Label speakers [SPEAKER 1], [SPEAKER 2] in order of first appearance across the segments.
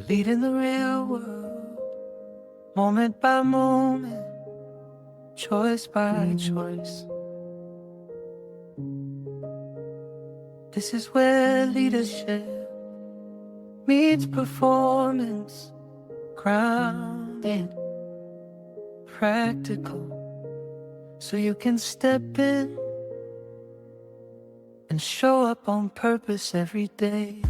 [SPEAKER 1] leading the real world, moment by moment, choice by choice. This is where leadership meets performance, grounded, practical, so you can step in and show up on purpose every day.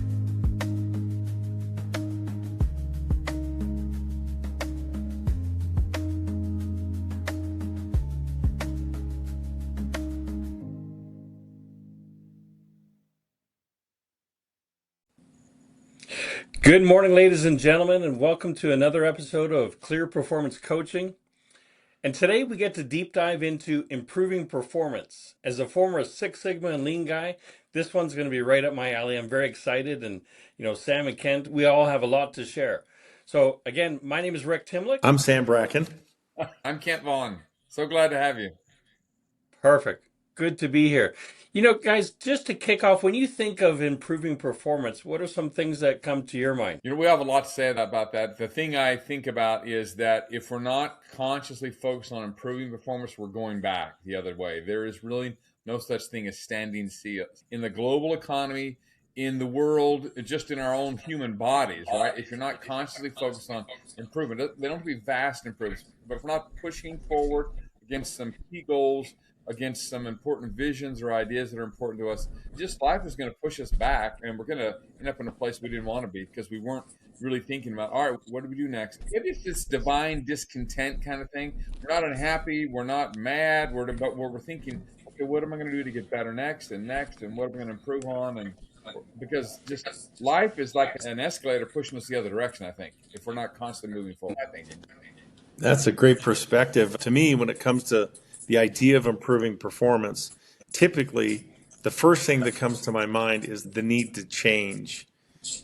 [SPEAKER 2] Good morning, ladies and gentlemen, and welcome to another episode of Clear Performance Coaching. And today we get to deep dive into improving performance. As a former Six Sigma and Lean guy, this one's going to be right up my alley. I'm very excited, and Sam and Kent, we all have a lot to share. So again, my name is Rick Timlick.
[SPEAKER 3] I'm Sam Bracken.
[SPEAKER 4] I'm Kent Vaughn. So glad to have you.
[SPEAKER 2] Perfect. Good to be here. Guys, just to kick off, when you think of improving performance, what are some things that come to your mind?
[SPEAKER 4] We have a lot to say about that. The thing I think about is that if we're not consciously focused on improving performance, we're going back the other way. There is really no such thing as standing still. In the global economy, in the world, just in our own human bodies, right? If you're not consciously focused on improvement, they don't have to be vast improvements, but if we're not pushing forward against some key goals, against some important visions or ideas that are important to us, just life is going to push us back, and we're going to end up in a place we didn't want to be because we weren't really thinking about, all right, what do we do next? Maybe it's this divine discontent kind of thing. We're not unhappy, we're not mad, but we're thinking, okay, what am I going to do to get better next, and what am I going to improve on? And because just life is like an escalator pushing us the other direction, I think, if we're not constantly moving forward, I think.
[SPEAKER 3] That's a great perspective. To me, when it comes to the idea of improving performance, typically the first thing that comes to my mind is the need to change.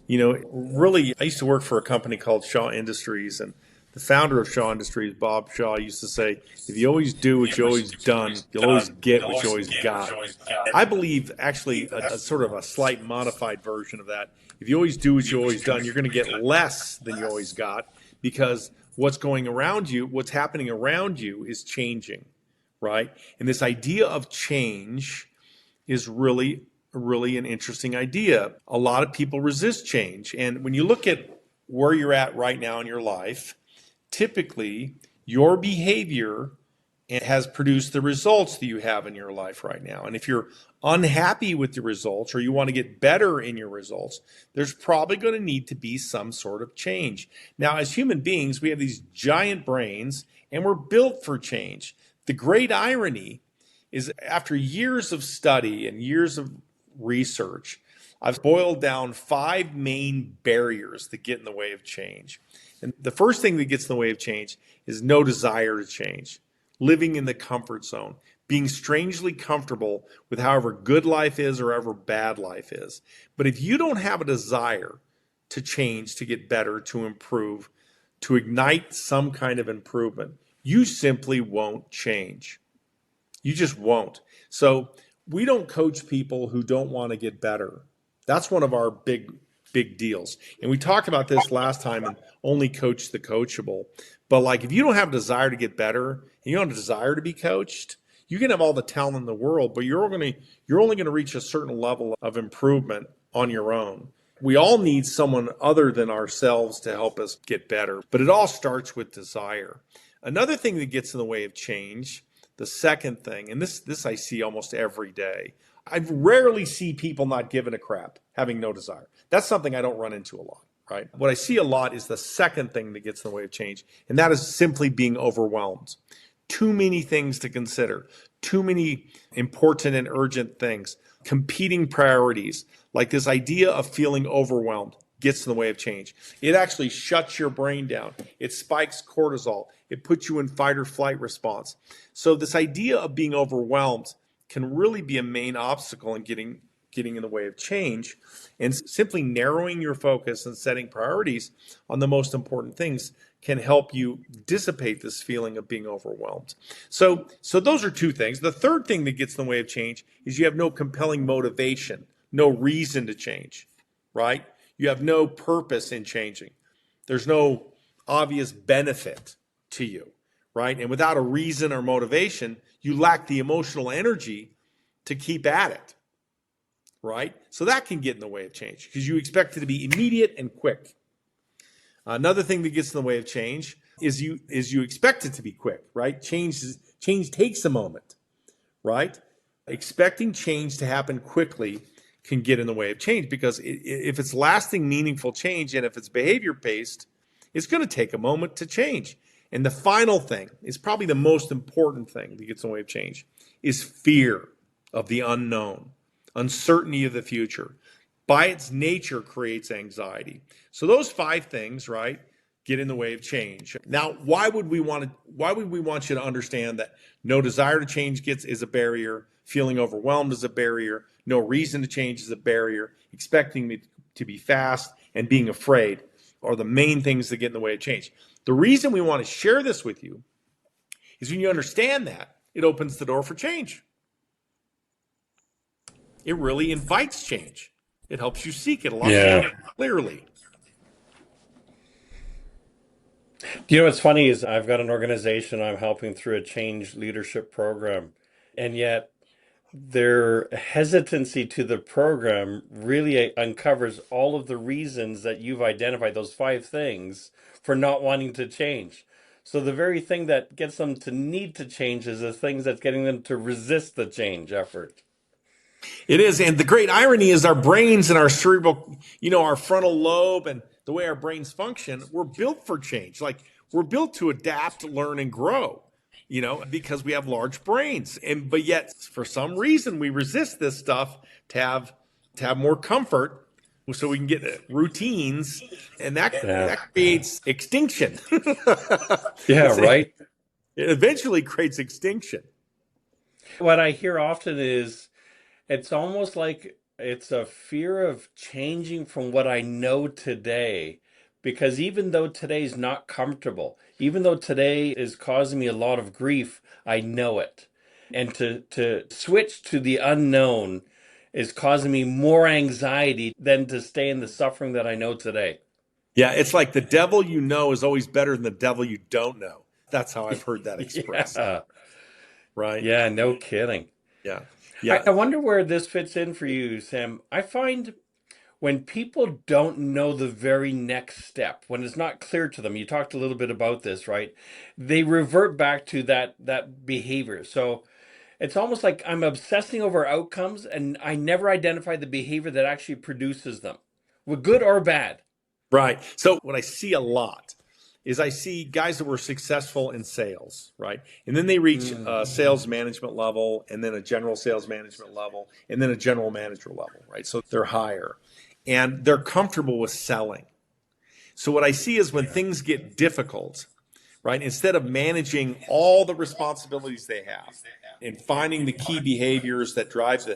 [SPEAKER 3] Really, I used to work for a company called Shaw Industries, and the founder of Shaw Industries, Bob Shaw, used to say, if you always do what you always done, you'll always get what you always got. I believe actually a sort of a slight modified version of that. If you always do what you always done, you're going to get less than you always got, because what's happening around you is changing, right? And this idea of change is really an interesting idea. A lot of people resist change. And when you look at where you're at right now in your life, typically your behavior has produced the results that you have in your life right now. And if you're unhappy with the results, or you want to get better in your results, there's probably going to need to be some sort of change. Now, as human beings, we have these giant brains, and we're built for change. The great irony is, after years of study and years of research, I've boiled down 5 main barriers that get in the way of change. And the first thing that gets in the way of change is no desire to change, living in the comfort zone, being strangely comfortable with however good life is or however bad life is. But if you don't have a desire to change, to get better, to improve, to ignite some kind of improvement, you simply won't change. You just won't. So we don't coach people who don't want to get better. That's one of our big deals. And we talked about this last time and only coach the coachable. But if you don't have a desire to get better, and you don't have a desire to be coached, you can have all the talent in the world, but you're only going to reach a certain level of improvement on your own. We all need someone other than ourselves to help us get better, but it all starts with desire. Another thing that gets in the way of change, the second thing, and this I see almost every day, I rarely see people not giving a crap, having no desire. That's something I don't run into a lot, right? What I see a lot is the second thing that gets in the way of change, and that is simply being overwhelmed. Too many things to consider, too many important and urgent things, competing priorities, like this idea of feeling overwhelmed gets in the way of change. It actually shuts your brain down. It spikes cortisol. It puts you in fight or flight response. So this idea of being overwhelmed can really be a main obstacle in getting in the way of change. And simply narrowing your focus and setting priorities on the most important things can help you dissipate this feeling of being overwhelmed. So those are two things. The third thing that gets in the way of change is you have no compelling motivation, no reason to change, right? You have no purpose in changing. There's no obvious benefit to you, right? And without a reason or motivation, you lack the emotional energy to keep at it, right? So that can get in the way of change because you expect it to be immediate and quick. Another thing that gets in the way of change is you expect it to be quick, right? Change takes a moment, right? Expecting change to happen quickly can get in the way of change because if it's lasting, meaningful change and if it's behavior based, it's going to take a moment to change. And the final thing is probably the most important thing that gets in the way of change is fear of the unknown, uncertainty of the future. By its nature creates anxiety. So those 5 things, right, get in the way of change. Now, why would we want you to understand that no desire to change is a barrier, feeling overwhelmed is a barrier, no reason to change is a barrier, expecting it to be fast and being afraid are the main things that get in the way of change. The reason we want to share this with you is when you understand that, it opens the door for change. It really invites change. It helps you seek it a lot more clearly.
[SPEAKER 2] You know what's funny is I've got an organization I'm helping through a change leadership program, and yet their hesitancy to the program really uncovers all of the reasons that you've identified, those 5 things, for not wanting to change. So the very thing that gets them to need to change is the things that's getting them to resist the change effort.
[SPEAKER 3] It is. And the great irony is our brains and our cerebral, our frontal lobe and the way our brains function, we're built for change. Like we're built to adapt, learn, and grow, because we have large brains. But yet for some reason we resist this stuff to have more comfort so we can get routines, and that creates extinction.
[SPEAKER 2] Yeah, right.
[SPEAKER 3] It eventually creates extinction.
[SPEAKER 2] What I hear often is it's almost like it's a fear of changing from what I know today. Because even though today's not comfortable, even though today is causing me a lot of grief, I know it. And to switch to the unknown is causing me more anxiety than to stay in the suffering that I know today.
[SPEAKER 3] Yeah, it's like the devil you know is always better than the devil you don't know. That's how I've heard that expressed.
[SPEAKER 2] Yeah.
[SPEAKER 3] Right?
[SPEAKER 2] Yeah, no kidding.
[SPEAKER 3] Yeah.
[SPEAKER 2] I wonder where this fits in for you, Sam. I find when people don't know the very next step, when it's not clear to them, you talked a little bit about this, right? They revert back to that behavior. So it's almost like I'm obsessing over outcomes and I never identify the behavior that actually produces them, with good or bad.
[SPEAKER 3] Right. So what I see a lot is I see guys that were successful in sales, right? And then they reach a sales management level, and then a general sales management level, and then a general manager level, right? So they're higher and they're comfortable with selling. So what I see is when things get difficult, right, instead of managing all the responsibilities they have and finding the key behaviors that drive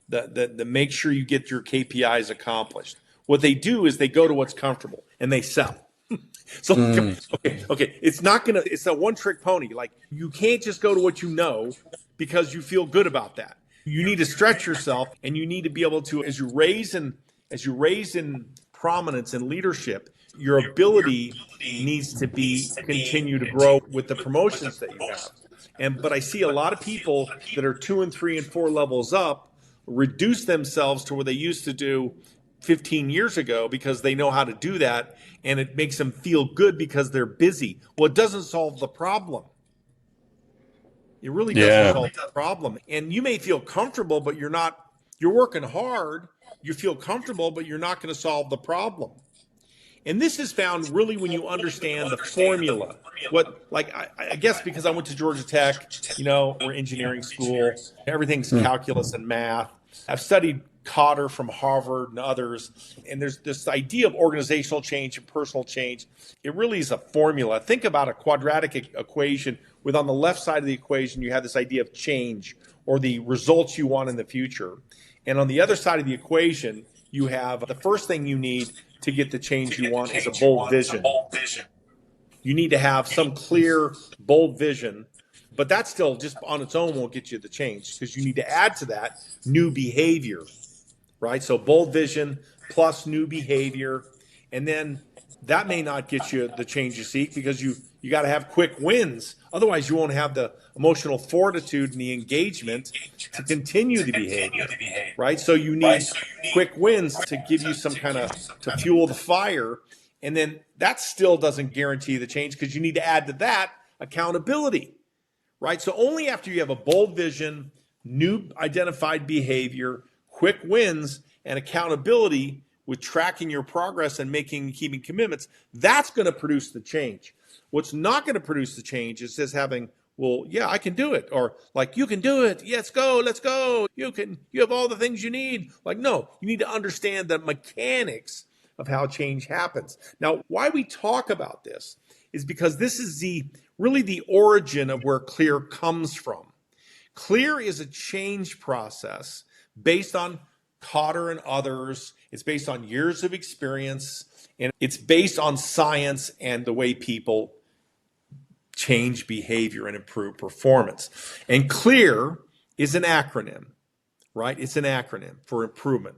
[SPEAKER 3] the make sure you get your KPIs accomplished, what they do is they go to what's comfortable and they sell. So, okay, it's a one trick pony. Like you can't just go to what you know because you feel good about that. You need to stretch yourself, and you need to be able to, as you raise in prominence and leadership, your ability needs to continue to grow with the promotions that you have. But I see a lot of people that are 2 and 3 and 4 levels up reduce themselves to where they used to do 15 years ago because they know how to do that, and it makes them feel good because they're busy. Well, it doesn't solve the problem. It really doesn't solve the problem. And you may feel comfortable, but you're working hard. You feel comfortable, but you're not going to solve the problem. And this is found really when you understand the formula. I guess because I went to Georgia Tech, we're engineering school, everything's calculus and math. I've studied Kotter from Harvard and others, and there's this idea of organizational change and personal change. It really is a formula. Think about a quadratic equation with, on the left side of the equation, you have this idea of change or the results you want in the future. And on the other side of the equation, you have the first thing you need to get the change you want is a bold vision. You need to have some clear, bold vision, but that still just on its own won't get you the change because you need to add to that new behavior, right? So bold vision plus new behavior. And then That may not get you the change you seek, because you got to have quick wins. Otherwise, you won't have the emotional fortitude and the engagement to continue the behavior, right? So you need quick wins to give you some kind of, to fuel the fire. And then that still doesn't guarantee the change, because you need to add to that accountability, right? So only after you have a bold vision, new identified behavior, quick wins, and accountability with tracking your progress and keeping commitments, that's going to produce the change. What's not going to produce the change is just having, well, yeah, I can do it. Or like, you can do it. Let's go. You have all the things you need. Like, no, you need to understand the mechanics of how change happens. Now, why we talk about this is because this is really the origin of where CLEAR comes from. CLEAR is a change process based on Kotter and others. It's based on years of experience, and it's based on science and the way people change behavior and improve performance. And CLEAR is an acronym, right? It's an acronym for improvement.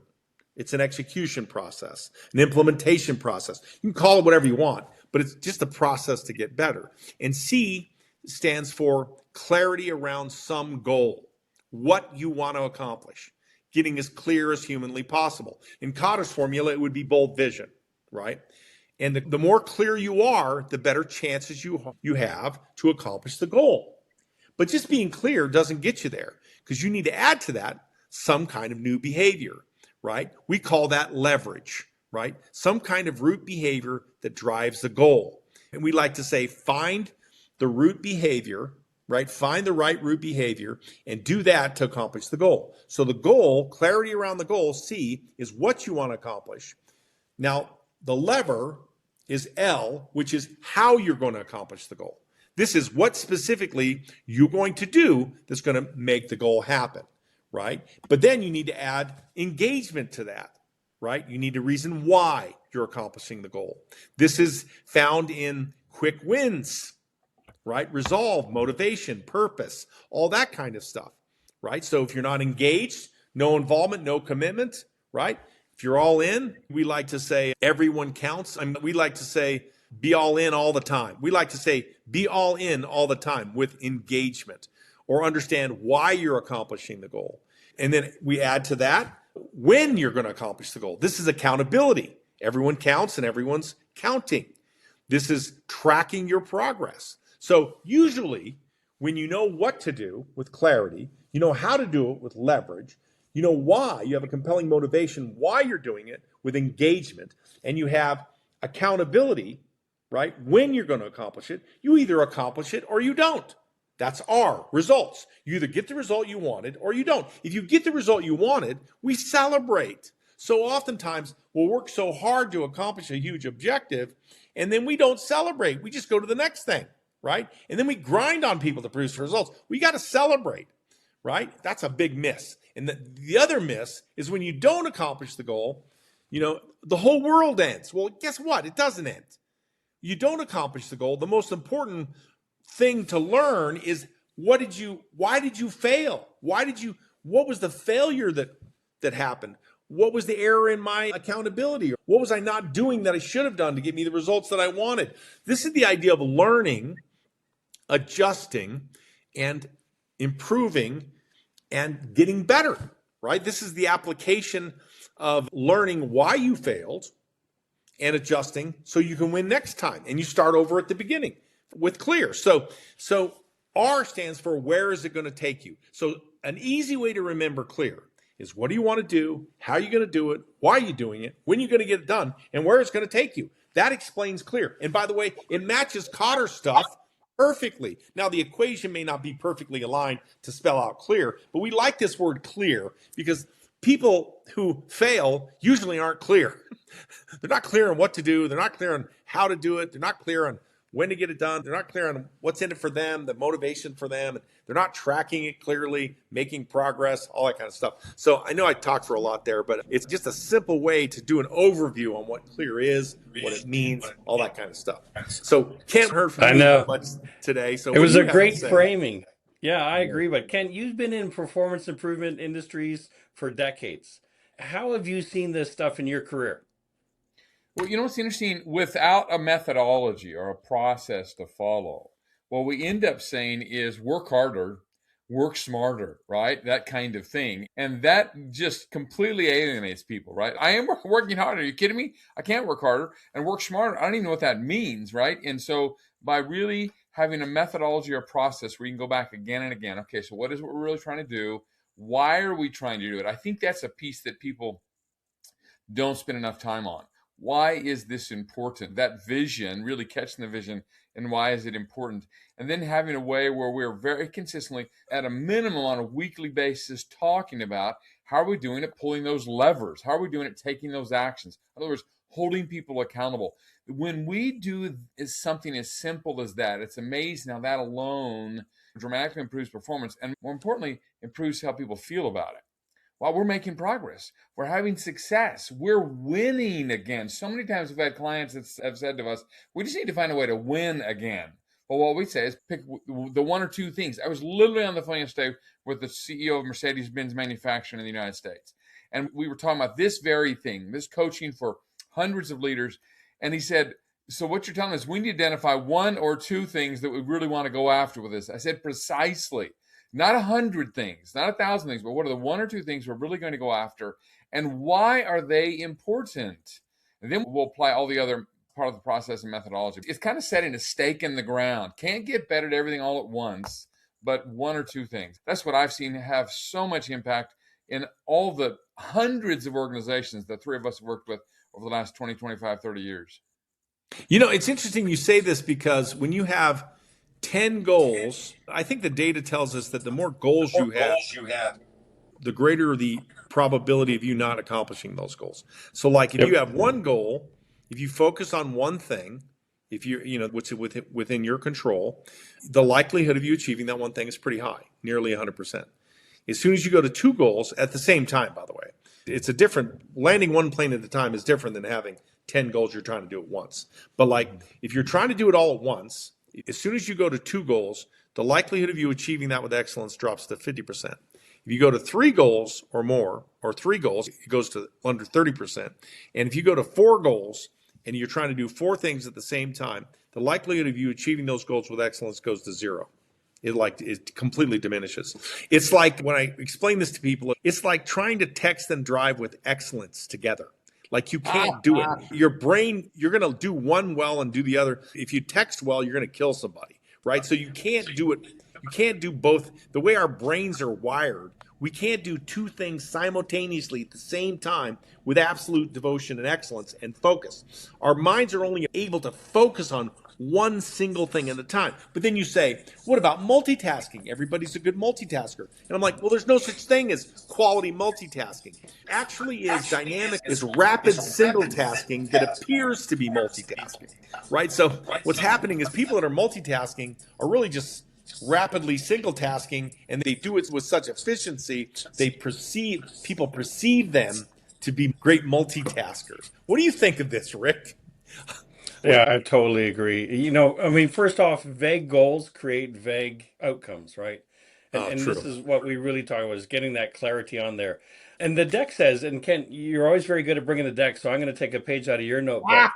[SPEAKER 3] It's an execution process, an implementation process. You can call it whatever you want, but it's just a process to get better. And C stands for clarity around some goal, what you want to accomplish, getting as clear as humanly possible. In Kotter's formula, it would be bold vision, right? And the more clear you are, the better chances you have to accomplish the goal. But just being clear doesn't get you there, because you need to add to that some kind of new behavior, right? We call that leverage, right? Some kind of root behavior that drives the goal. And we like to say, find the root behavior, right? Find the right root behavior and do that to accomplish the goal. So the goal, clarity around the goal, C, is what you want to accomplish. Now, the lever is L, which is how you're going to accomplish the goal. This is what specifically you're going to do that's going to make the goal happen, right? But then you need to add engagement to that, right? You need to reason why you're accomplishing the goal. This is found in quick wins, right? Resolve, motivation, purpose, all that kind of stuff, right? So if you're not engaged, no involvement, no commitment, right? If you're all in, we like to say everyone counts. We like to say be all in all the time. We like to say be all in all the time with engagement, or understand why you're accomplishing the goal. And then we add to that when you're going to accomplish the goal. This is accountability. Everyone counts and everyone's counting. This is tracking your progress. So usually when you know what to do with clarity, you know how to do it with leverage, you know why, you have a compelling motivation why you're doing it with engagement, and you have accountability, right? When you're going to accomplish it, you either accomplish it or you don't. That's our results. You either get the result you wanted or you don't. If you get the result you wanted, we celebrate. So oftentimes we'll work so hard to accomplish a huge objective, and then we don't celebrate. We just go to the next thing, right? And then we grind on people to produce results. We got to celebrate, right? That's a big miss. And the other miss is when you don't accomplish the goal, the whole world ends. Well, guess what? It doesn't end. You don't accomplish the goal. The most important thing to learn is why did you fail? What was the failure that happened? What was the error in my accountability? What was I not doing that I should have done to get me the results that I wanted? This is the idea of learning, adjusting, and improving and getting better, right? This is the application of learning why you failed and adjusting so you can win next time. And you start over at the beginning with CLEAR. So R stands for where is it going to take you? So an easy way to remember CLEAR is what do you want to do? How are you going to do it? Why are you doing it? When are you going to get it done? And where it's going to take you. That explains CLEAR. And by the way, it matches Kotter stuff perfectly. Now, the equation may not be perfectly aligned to spell out CLEAR, but we like this word clear because people who fail usually aren't clear. They're not clear on what to do. They're not clear on how to do it. They're not clear on when to get it done. They're not clear on what's in it for them, the motivation for them. They're not tracking it clearly, making progress, all that kind of stuff. So I know I talked for a lot there, but it's just a simple way to do an overview on what CLEAR is, what it means, all that kind of stuff. So Ken heard from me much today. So
[SPEAKER 2] it was a great framing. Yeah, I agree. But Ken, you've been in performance improvement industries for decades. How have you seen this stuff in your career?
[SPEAKER 4] Well, you know what's interesting? Without a methodology or a process to follow, what we end up saying is work harder, work smarter, right? That kind of thing. And that just completely alienates people, right? I am working harder. Are you kidding me? I can't work harder and work smarter. I don't even know what that means, right? And so by really having a methodology or process where you can go back again and again, okay, so what is what we're really trying to do? Why are we trying to do it? I think that's a piece that people don't spend enough time on. Why is this important? That vision, really catching the vision, and why is it important? And then having a way where we're very consistently, at a minimum on a weekly basis, talking about how are we doing it, pulling those levers? How are we doing it, taking those actions? In other words, holding people accountable. When we do something as simple as that, it's amazing how that alone dramatically improves performance and, more importantly, improves how people feel about it. While we're making progress, we're having success, we're winning again. So many times we've had clients that have said to us, we just need to find a way to win again. Well, what we say is pick the one or two things. I was literally on the phone yesterday with the CEO of Mercedes-Benz manufacturing in the United States. And we were talking about this very thing, this coaching for hundreds of leaders. And he said, so what you're telling us, we need to identify one or two things that we really want to go after with this. I said, precisely. Not 100 things, not 1,000 things, but what are the one or two things we're really going to go after, and why are they important? And then we'll apply all the other part of the process and methodology. It's kind of setting a stake in the ground. Can't get better at everything all at once, but one or two things. That's what I've seen have so much impact in all the hundreds of organizations that three of us have worked with over the last 20, 25, 30 years.
[SPEAKER 3] You know, it's interesting you say this because when you have 10 goals, I think the data tells us that the more goals you have, the greater the probability of you not accomplishing those goals. So like if you have one goal, if you focus on one thing, if which is within your control, the likelihood of you achieving that one thing is pretty high, nearly 100%. As soon as you go to two goals at the same time, by the way, it's a different, landing one plane at a time is different than having 10 goals you're trying to do at once. But like if you're trying to do it all at once, as soon as you go to two goals, the likelihood of you achieving that with excellence drops to 50%. If you go to three goals or more, or three goals, it goes to under 30%. And if you go to four goals and you're trying to do four things at the same time, the likelihood of you achieving those goals with excellence goes to zero. It completely diminishes. It's like when I explain this to people, it's like trying to text and drive with excellence together. Like you can't do it. Your brain, you're going to do one well and do the other. If you text well, you're going to kill somebody, right? So you can't do it. You can't do both. The way our brains are wired, we can't do two things simultaneously at the same time with absolute devotion and excellence and focus. Our minds are only able to focus on one single thing at a time. But then you say, what about multitasking? Everybody's a good multitasker. And I'm like, well, there's no such thing as quality multitasking. Actually is dynamic, is rapid single tasking that appears to be multitasking, right? So what's happening is people that are multitasking are really just rapidly single tasking, and they do it with such efficiency, people perceive them to be great multitaskers. What do you think of this, Rick?
[SPEAKER 2] Yeah, I totally agree. You know, I mean, first off, vague goals create vague outcomes, right? And
[SPEAKER 3] True.
[SPEAKER 2] this is what we really talk about, is getting that clarity on there. And the deck says, and Ken, you're always very good at bringing the deck, so I'm going to take a page out of your notebook.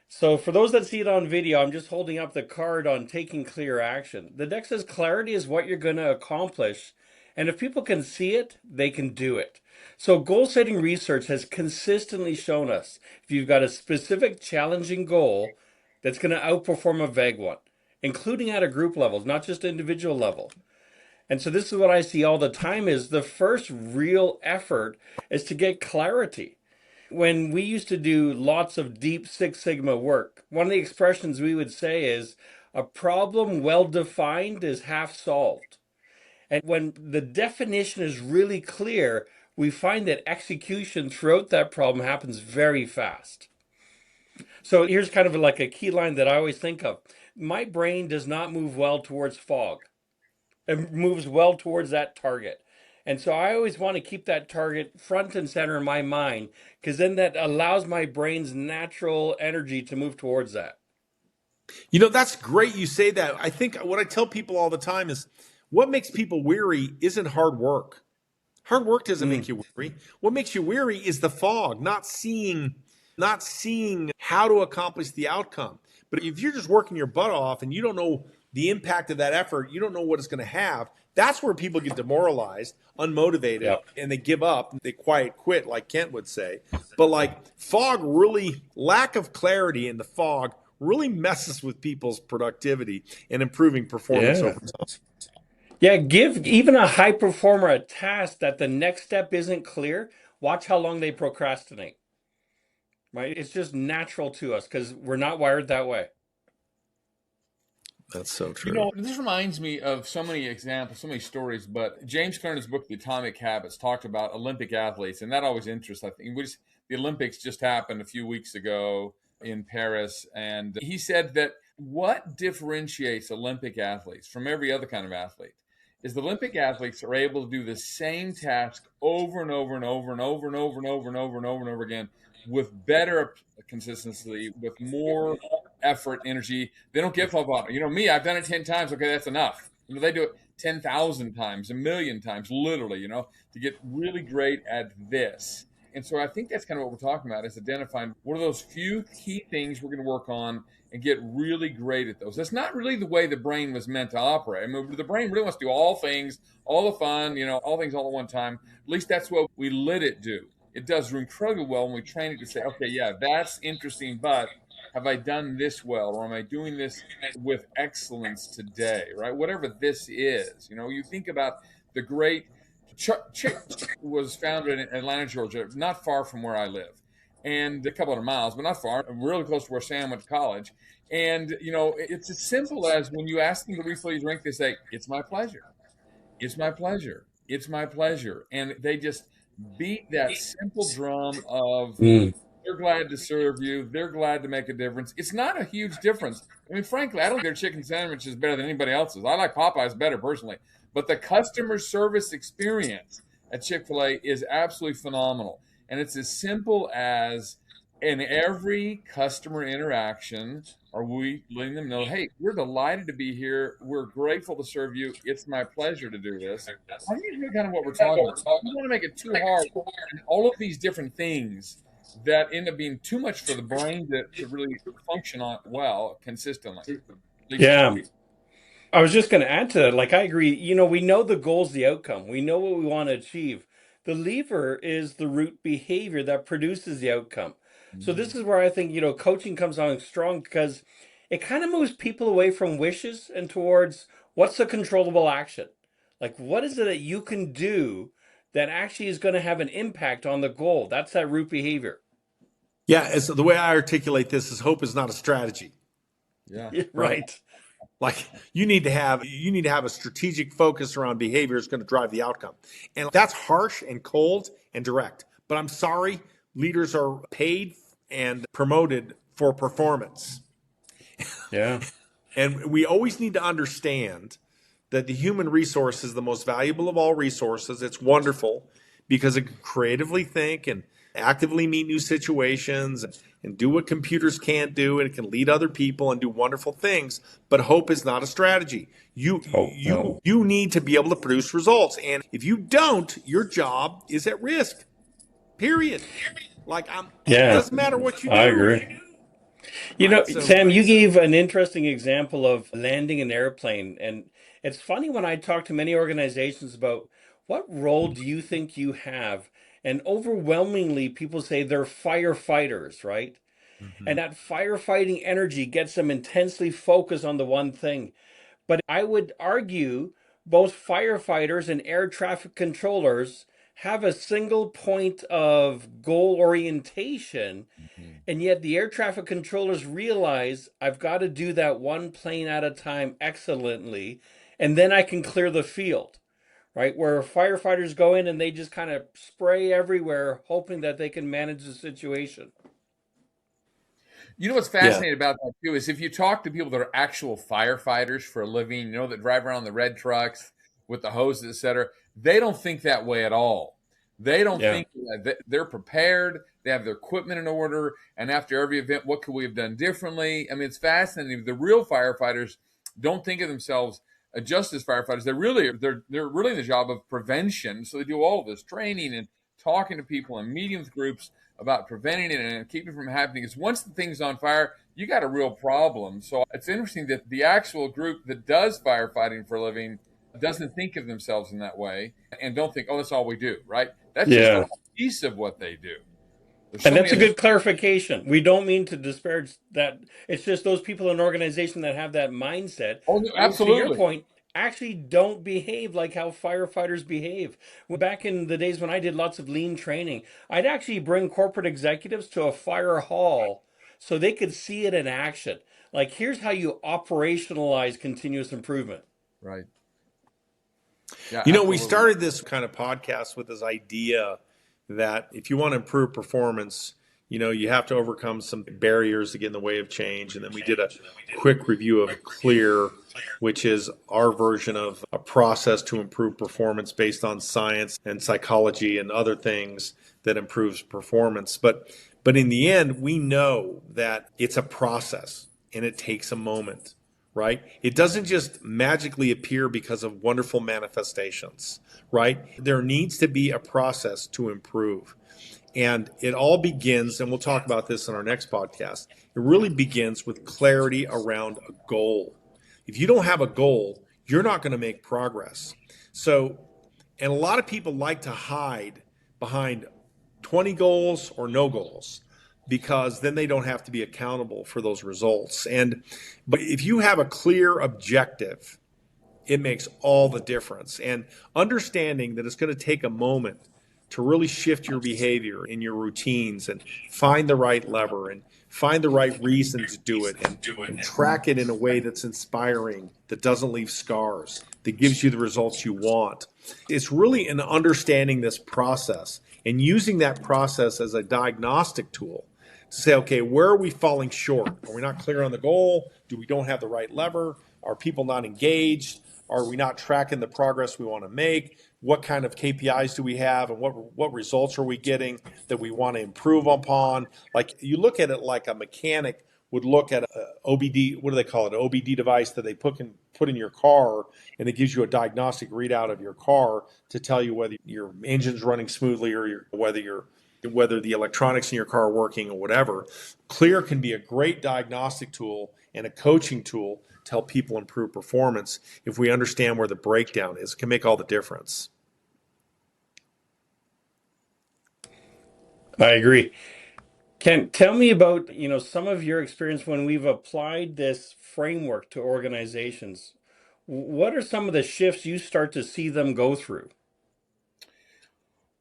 [SPEAKER 2] So for those that see it on video, I'm just holding up the card on taking clear action. The deck says clarity is what you're going to accomplish. And if people can see it, they can do it. So goal setting research has consistently shown us if you've got a specific challenging goal that's going to outperform a vague one, including at a group level, not just individual level. And so this is what I see all the time is the first real effort is to get clarity. When we used to do lots of deep Six Sigma work, one of the expressions we would say is a problem well defined is half solved. And when the definition is really clear, we find that execution throughout that problem happens very fast. So here's kind of like a key line that I always think of. My brain does not move well towards fog. It moves well towards that target. And so I always want to keep that target front and center in my mind, because then that allows my brain's natural energy to move towards that.
[SPEAKER 3] You know, that's great you say that. I think what I tell people all the time is what makes people weary isn't hard work. Hard work doesn't make you weary. What makes you weary is the fog, not seeing not seeing how to accomplish the outcome. But if you're just working your butt off and you don't know the impact of that effort, you don't know what it's going to have, that's where people get demoralized, unmotivated,
[SPEAKER 2] Yep.
[SPEAKER 3] and they give up. They quiet quit, like Kent would say. But like lack of clarity in the fog really messes with people's productivity and improving performance
[SPEAKER 2] Yeah.
[SPEAKER 3] over time.
[SPEAKER 2] Yeah, give even a high performer a task that the next step isn't clear. Watch how long they procrastinate. Right? It's just natural to us because we're not wired that way.
[SPEAKER 3] That's so
[SPEAKER 4] You
[SPEAKER 3] true.
[SPEAKER 4] know, this reminds me of so many examples, so many stories, but James Clear's book, The Atomic Habits, talked about Olympic athletes, and that always interests. I think the Olympics just happened a few weeks ago in Paris, and he said that what differentiates Olympic athletes from every other kind of athlete is the Olympic athletes are able to do the same task over and over and over and over and over and over and over and over and over again with better consistency, with more effort, energy. They don't give up on it. You know, me, I've done it 10 times. Okay, that's enough. You know, they do it 10,000 times, 1,000,000 times, literally, you know, to get really great at this. And so I think that's kind of what we're talking about, is identifying what are those few key things we're going to work on and get really great at those. That's not really the way the brain was meant to operate. I mean, the brain really wants to do all things, all the fun, you know, all things all at one time. At least that's what we let it do. It does incredibly well when we train it to say, okay, yeah, that's interesting, but have I done this well, or am I doing this with excellence today, right? Whatever this is, you know, you think about the great Chick was founded in Atlanta, Georgia, not far from where I live, and a couple of miles, but not far, really close to where Sam went to college. And, you know, it's as simple as when you ask them to refill your drink, they say, it's my pleasure. It's my pleasure. It's my pleasure. And they just beat that simple drum of they're glad to serve you. They're glad to make a difference. It's not a huge difference. I mean, frankly, I don't think their chicken sandwich is better than anybody else's. I like Popeyes better personally. But the customer service experience at Chick-fil-A is absolutely phenomenal. And it's as simple as in every customer interaction, are we letting them know, hey, we're delighted to be here. We're grateful to serve you. It's my pleasure to do this. I think it's really kind of what we're talking about. We want to make it too hard. And all of these different things that end up being too much for the brain to really function on well consistently.
[SPEAKER 2] Yeah. I was just going to add to that. Like, I agree. You know, we know the goal's the outcome. We know what we want to achieve. The lever is the root behavior that produces the outcome. So this is where I think, you know, coaching comes on strong because it kind of moves people away from wishes and towards what's the controllable action? Like, what is it that you can do that actually is going to have an impact on the goal? That's that root behavior.
[SPEAKER 3] Yeah, it's, the way I articulate this is hope is not a strategy.
[SPEAKER 4] Yeah.
[SPEAKER 2] Right.
[SPEAKER 3] Like you need to have a strategic focus around behavior is going to drive the outcome. And that's harsh and cold and direct. But I'm sorry, leaders are paid and promoted for performance.
[SPEAKER 2] Yeah.
[SPEAKER 3] And we always need to understand that the human resource is the most valuable of all resources. It's wonderful because it can creatively think and actively meet new situations and do what computers can't do, and it can lead other people and do wonderful things. But hope is not a strategy. You need to be able to produce results. And if you don't, your job is at risk. Period. Like it doesn't matter what you do.
[SPEAKER 2] I agree. You know, Sam, you gave an interesting example of landing an airplane. And it's funny when I talk to many organizations about what role do you think you have? And overwhelmingly, people say they're firefighters, right?
[SPEAKER 3] Mm-hmm.
[SPEAKER 2] And that firefighting energy gets them intensely focused on the one thing. But I would argue both firefighters and air traffic controllers have a single point of goal orientation. And yet the air traffic controllers realize I've got to do that one plane at a time excellently, and then I can clear the field, right? Where firefighters go in and they just kind of spray everywhere, hoping that they can manage the situation.
[SPEAKER 4] You know what's fascinating about that too is if you talk to people that are actual firefighters for a living, you know, that drive around the red trucks with the hoses, et cetera, they don't think that way at all. They don't think that they're prepared. They have their equipment in order. And after every event, what could we have done differently? I mean, it's fascinating. The real firefighters don't think of themselves just as firefighters. They're really in the job of prevention. So they do all of this training and talking to people and meeting with groups about preventing it and keeping it from happening. Because once the thing's on fire, you got a real problem. So it's interesting that the actual group that does firefighting for a living doesn't think of themselves in that way and don't think, oh, that's all we do, right? That's just
[SPEAKER 2] Yeah.
[SPEAKER 4] a piece of what they do. There's
[SPEAKER 2] And
[SPEAKER 4] so
[SPEAKER 2] that's a
[SPEAKER 4] many
[SPEAKER 2] good clarification. We don't mean to disparage that. It's just those people in an organization that have that mindset,
[SPEAKER 4] Oh,
[SPEAKER 2] to your
[SPEAKER 4] absolutely.
[SPEAKER 2] point, actually don't behave like how firefighters behave. Back in the days when I did lots of lean training, I'd actually bring corporate executives to a fire hall so they could see it in action. Like, here's how you operationalize continuous improvement.
[SPEAKER 4] Right. Yeah,
[SPEAKER 3] We
[SPEAKER 4] absolutely.
[SPEAKER 3] started this kind of podcast with this idea that if you want to improve performance, you have to overcome some barriers that get in the way of change. And then we did a quick review of CLEAR, which is our version of a process to improve performance based on science and psychology and other things that improves performance. But in the end, we know that it's a process and it takes a moment. Right? It doesn't just magically appear because of wonderful manifestations, right? There needs to be a process to improve. And it all begins, and we'll talk about this in our next podcast, it really begins with clarity around a goal. If you don't have a goal, you're not going to make progress. So, and a lot of people like to hide behind 20 goals or no goals, because then they don't have to be accountable for those results. But if you have a clear objective, it makes all the difference. And understanding that it's going to take a moment to really shift your behavior and your routines and find the right lever and find the right reason to do it and track it in a way that's inspiring, that doesn't leave scars, that gives you the results you want. It's really in understanding this process and using that process as a diagnostic tool to say, okay, where are we falling short? Are we not clear on the goal? Do we don't have the right lever? Are people not engaged? Are we not tracking the progress we want to make? What kind of KPIs do we have, and what results are we getting that we want to improve upon? Like, you look at it like a mechanic would look at a OBD, what do they call it? An OBD device that they put in your car, and it gives you a diagnostic readout of your car to tell you whether your engine's running smoothly or whether the electronics in your car are working or whatever. CLEAR can be a great diagnostic tool and a coaching tool to help people improve performance. If we understand where the breakdown is, it can make all the difference.
[SPEAKER 2] I agree. Ken, tell me about, some of your experience when we've applied this framework to organizations. What are some of the shifts you start to see them go through?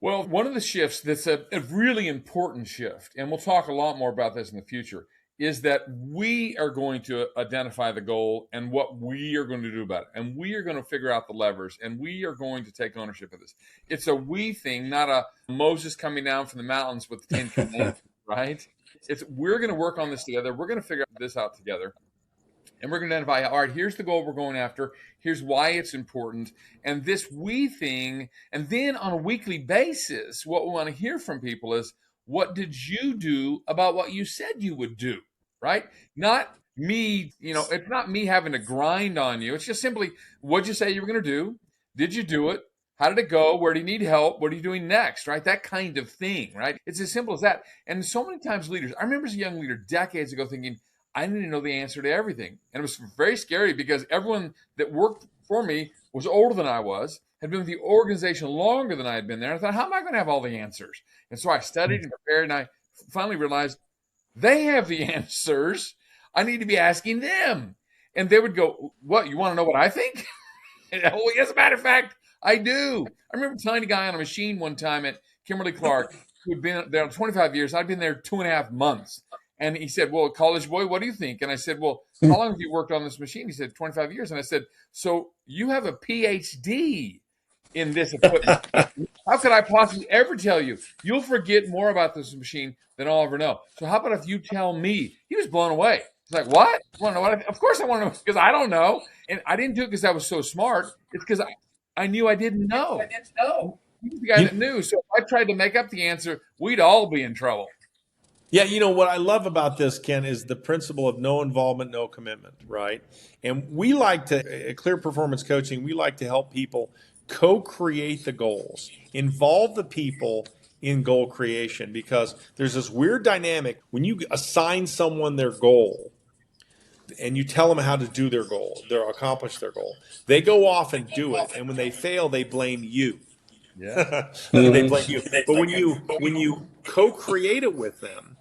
[SPEAKER 4] Well, one of the shifts that's a really important shift, and we'll talk a lot more about this in the future, is that we are going to identify the goal and what we are going to do about it. And we are going to figure out the levers, and we are going to take ownership of this. It's a we thing, not a Moses coming down from the mountains with the 10 commandments, right? We're going to work on this together. We're going to figure this out together. And we're going to identify, all right, here's the goal we're going after. Here's why it's important. And this we thing, and then on a weekly basis, what we want to hear from people is, what did you do about what you said you would do, right? Not me, it's not me having to grind on you. It's just simply, what'd you say you were going to do? Did you do it? How did it go? Where do you need help? What are you doing next, right? That kind of thing, right? It's as simple as that. And so many times leaders, I remember as a young leader decades ago thinking, I didn't know the answer to everything. And it was very scary because everyone that worked for me was older than I was, had been with the organization longer than I had been there. And I thought, how am I going to have all the answers? And so I studied and prepared, and I finally realized they have the answers. I need to be asking them. And they would go, what, you want to know what I think? Well, as a matter of fact, I do. I remember telling a guy on a machine one time at Kimberly-Clark, who had been there 25 years. I'd been there 2.5 months. And he said, well, college boy, what do you think? And I said, well, how long have you worked on this machine? He said, 25 years. And I said, so you have a PhD in this equipment. How could I possibly ever tell you? You'll forget more about this machine than I'll ever know. So how about if you tell me? He was blown away. He's like, what? You want to know what? Of course I want to know, because I don't know. And I didn't do it because I was so smart. It's because I knew I didn't know. He was the guy that knew. So if I tried to make up the answer, we'd all be in trouble.
[SPEAKER 3] Yeah, what I love about this, Ken, is the principle of no involvement, no commitment, right? And we like to, at Clear Performance Coaching, we like to help people co-create the goals, involve the people in goal creation, because there's this weird dynamic when you assign someone their goal and you tell them how to do their goal, they'll accomplish their goal. They go off and do it, and when they fail, they blame you.
[SPEAKER 4] Yeah.
[SPEAKER 3] They blame you. But when you co-create it with them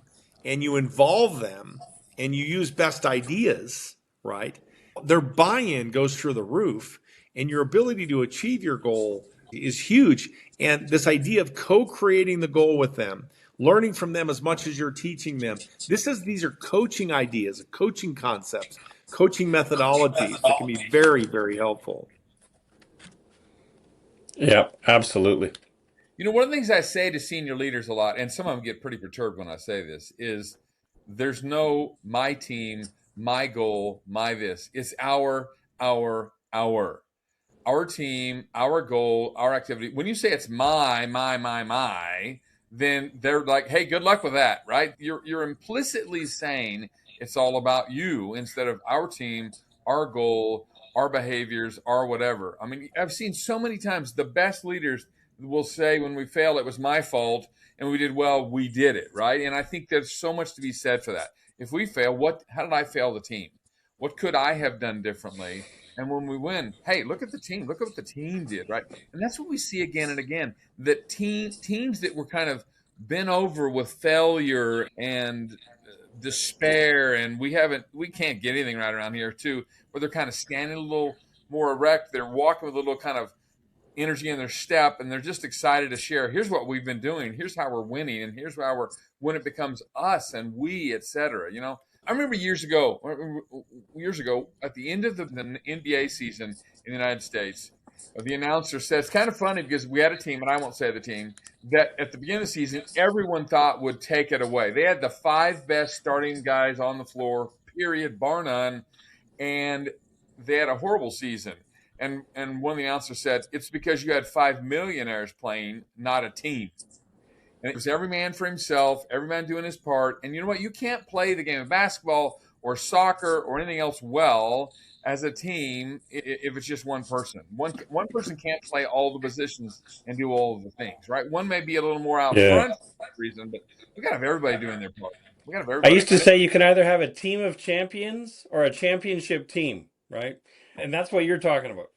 [SPEAKER 3] and you involve them and you use best ideas, right? Their buy-in goes through the roof, and your ability to achieve your goal is huge. And this idea of co-creating the goal with them, learning from them as much as you're teaching them. These are coaching ideas, coaching concepts, coaching methodologies that can be very, very helpful.
[SPEAKER 2] Yeah, absolutely.
[SPEAKER 4] You know, one of the things I say to senior leaders a lot, and some of them get pretty perturbed when I say this, is there's no my team, my goal, my this. It's our team, our goal, our activity. When you say it's my, then they're like, hey, good luck with that, right? You're implicitly saying it's all about you instead of our team, our goal, our behaviors, our whatever. I mean, I've seen so many times the best leaders will say when we fail, it was my fault, and we did well, we did it, right? And I think there's so much to be said for that. If we fail, how did I fail the team? What could I have done differently? And when we win, hey, look at the team. Look at what the team did, right? And that's what we see again and again, that teams that were kind of bent over with failure and despair, and we can't get anything right around here too, where they're kind of standing a little more erect. They're walking with a little kind of energy in their step, and they're just excited to share. Here's what we've been doing. Here's how we're winning, and here's how when it becomes us and we, etc. You know, I remember years ago at the end of the NBA season in the United States, the announcer said, it's kind of funny because we had a team, and I won't say the team, that at the beginning of the season, everyone thought would take it away. They had the 5 best starting guys on the floor, period, bar none, and they had a horrible season. And one of the announcers said, it's because you had 5 millionaires playing, not a team. And it was every man for himself, every man doing his part. And you know what? You can't play the game of basketball or soccer or anything else well as a team if it's just one person. One person can't play all the positions and do all of the things, right? One may be a little more out front for that reason, but we got to have everybody doing their part. We got to have everybody.
[SPEAKER 2] I used to say you can either have a team of champions or a championship team, right? And that's what you're talking about.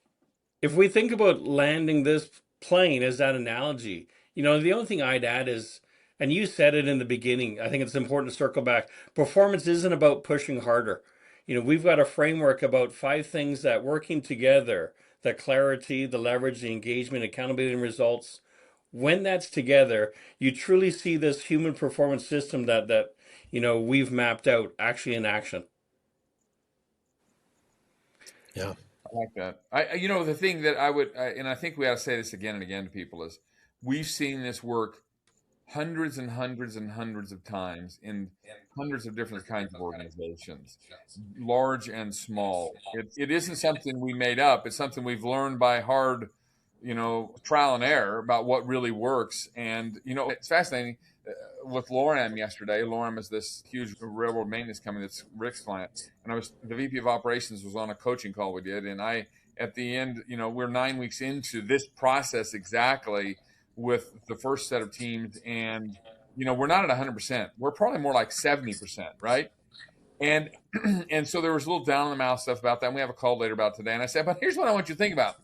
[SPEAKER 2] If we think about landing this plane as that analogy, you know, the only thing I'd add is, and you said it in the beginning, I think it's important to circle back. Performance isn't about pushing harder. You know, we've got a framework about 5 things that working together, the clarity, the leverage, the engagement, accountability, and results. When that's together, you truly see this human performance system that you know we've mapped out actually in action.
[SPEAKER 3] Yeah.
[SPEAKER 4] I like that. You know, the thing that and I think we ought to say this again and again to people is we've seen this work hundreds and hundreds and hundreds of times in hundreds of different kinds of organizations, large and small. It isn't something we made up. It's something we've learned by hard, trial and error about what really works. And, it's fascinating. With Lorem yesterday, Lorem is this huge railroad maintenance company that's Rick's client. And the VP of operations was on a coaching call we did. And at the end, we're 9 weeks into this process exactly with the first set of teams. And, we're not at 100%. We're probably more like 70%, right? And so there was a little down in the mouth stuff about that. And we have a call later about today. And I said, but here's what I want you to think about.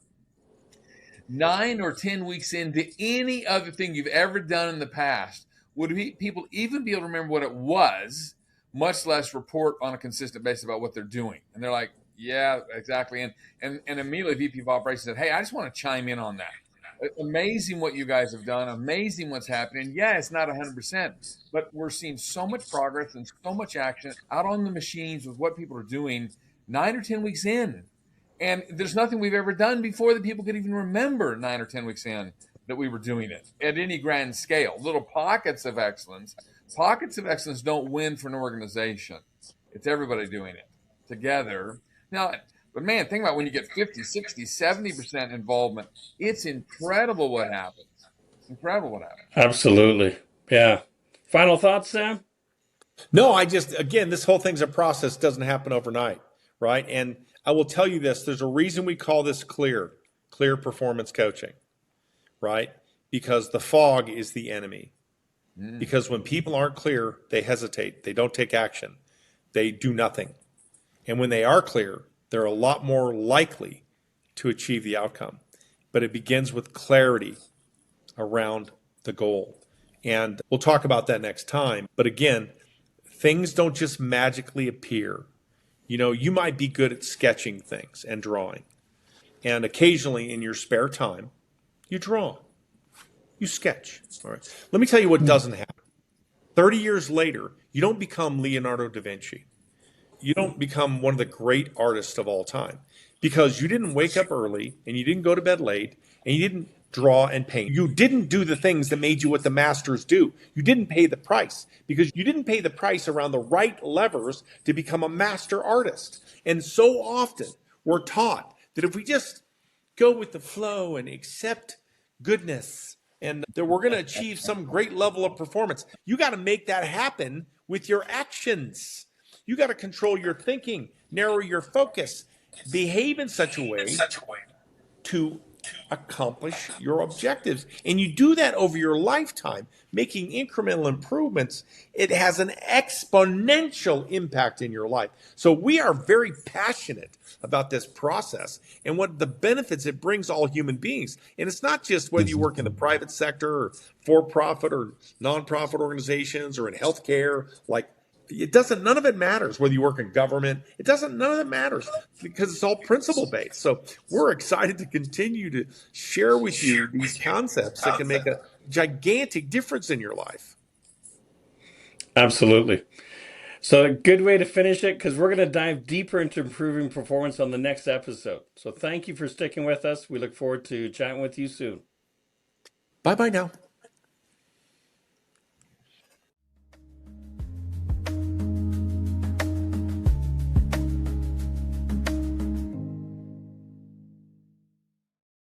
[SPEAKER 4] 9 or 10 weeks into any other thing you've ever done in the past, would people even be able to remember what it was, much less report on a consistent basis about what they're doing? And they're like, yeah, exactly. And immediately VP of Operations said, hey, I just want to chime in on that. Amazing what you guys have done. Amazing what's happening. Yeah, it's not 100%, but we're seeing so much progress and so much action out on the machines with what people are doing 9 or 10 weeks in. And there's nothing we've ever done before that people could even remember 9 or 10 weeks in that we were doing it at any grand scale. Little pockets of excellence. Pockets of excellence don't win for an organization. It's everybody doing it together. Now, but man, think about when you get 50, 60, 70% involvement. It's incredible what happens. Incredible what happens.
[SPEAKER 2] Absolutely. Yeah. Final thoughts, Sam?
[SPEAKER 3] No, again, this whole thing's a process. Doesn't happen overnight, right? And I will tell you this, there's a reason we call this clear performance coaching, right? because the fog is the enemy. Because when people aren't clear, they hesitate. They don't take action. They do nothing. And when they are clear, they're a lot more likely to achieve the outcome. But it begins with clarity around the goal. And we'll talk about that next time. But again, things don't just magically appear. You know, you might be good at sketching things and drawing. And occasionally in your spare time, you draw. You sketch. All right. Let me tell you what doesn't happen. 30 years later, you don't become Leonardo da Vinci. You don't become one of the great artists of all time because you didn't wake up early and you didn't go to bed late and you didn't draw and paint. You didn't do the things that made you what the masters do. You didn't pay the price because you didn't pay the price around the right levers to become a master artist. And so often we're taught that if we just go with the flow and accept goodness and that we're going to achieve some great level of performance, you got to make that happen with your actions. You got to control your thinking, narrow your focus, behave in such a way to accomplish your objectives. And you do that over your lifetime, making incremental improvements. It has an exponential impact in your life. So we are very passionate about this process and what the benefits it brings all human beings. And it's not just whether you work in the private sector or for-profit or nonprofit organizations or in healthcare, none of it matters whether you work in government. None of it matters because it's all principle based. So we're excited to continue to share with you these concepts that can make a gigantic difference in your life.
[SPEAKER 2] Absolutely. So a good way to finish it, because we're going to dive deeper into improving performance on the next episode. So thank you for sticking with us. We look forward to chatting with you soon.
[SPEAKER 3] Bye-bye now.